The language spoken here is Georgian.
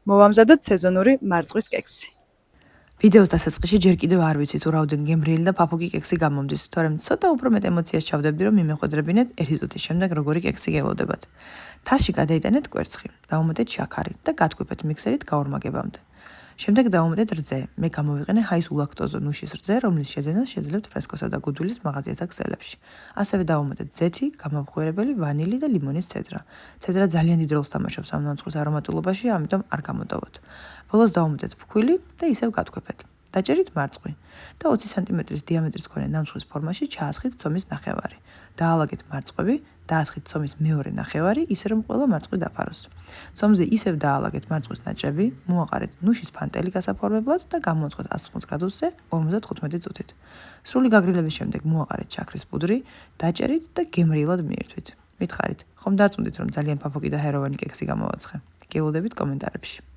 მოვამზადოთ სეზონური მარწყვის კექსი. ვიდეოს დასაწყისში ჯერ კიდევ არ ვიცი თუ რაოდენ გემრიელი და ფაფუგი კექსი გამომდის, თორემ ცოტა უფრო მეტ ემოციას ჩავდებდი, რომ მიმეხვედრებინეთ ერთი წუთის შემდეგ როგორი კექსი გელოდებათ. თასში გადაიტანეთ კვერცხი, დავუმატეთ შაქარი და გათქვიფეთ მიქსერით გაორმაგებამდე. შემდეგ დავუმატეთ რძე. მე გამოვიყენე ჰაის ულაქტოზო ნუშის რძე, რომლის შეძენას შეძლებთ ფრესკოსა და გუდულის მაღაზიათა ქსელებში. ასევე დავუმატეთ ზეთი, გამამხვილებელი, ვანილი და ლიმონის ცედრა. ცედრა ძალიან დიდ როლს თამაშობს ამ ნამცხვრის არომატულობაში, ამიტომ არ გამოტოვოთ. ბოლოს დავუმატეთ ფქვილი და ისევ გათქვიფეთ. დაჭერით მარწყვი და 20 სანტიმეტრის დიამეტრის მქონე ნამცხვრის ფორმაში ჩაასხით ცომის ნახევარი. დაალაგეთ მარწყვები, დაასხით ცომის მეორე ნახევარი, ისე რომ ყველა მარწყვი დაფაროს. ცომზე ისევ დაალაგეთ მარწყვის ნაჭრები, მოაყარეთ ნუშის ფანტელი გასაფორმებლად და გამოუწყოთ 180 გრადუსზე 55 წუთით. სრული გაგრილების შემდეგ მოაყარეთ შაქრის პუდრი, დაჭერით და გემრიელად მიირთვით. მითხარით, ხომ დარწმუნდით, რომ ძალიან ფაფუგი და ჰეროვანი კექსი გამოვაცხე? გელოდებით კომენტარებში.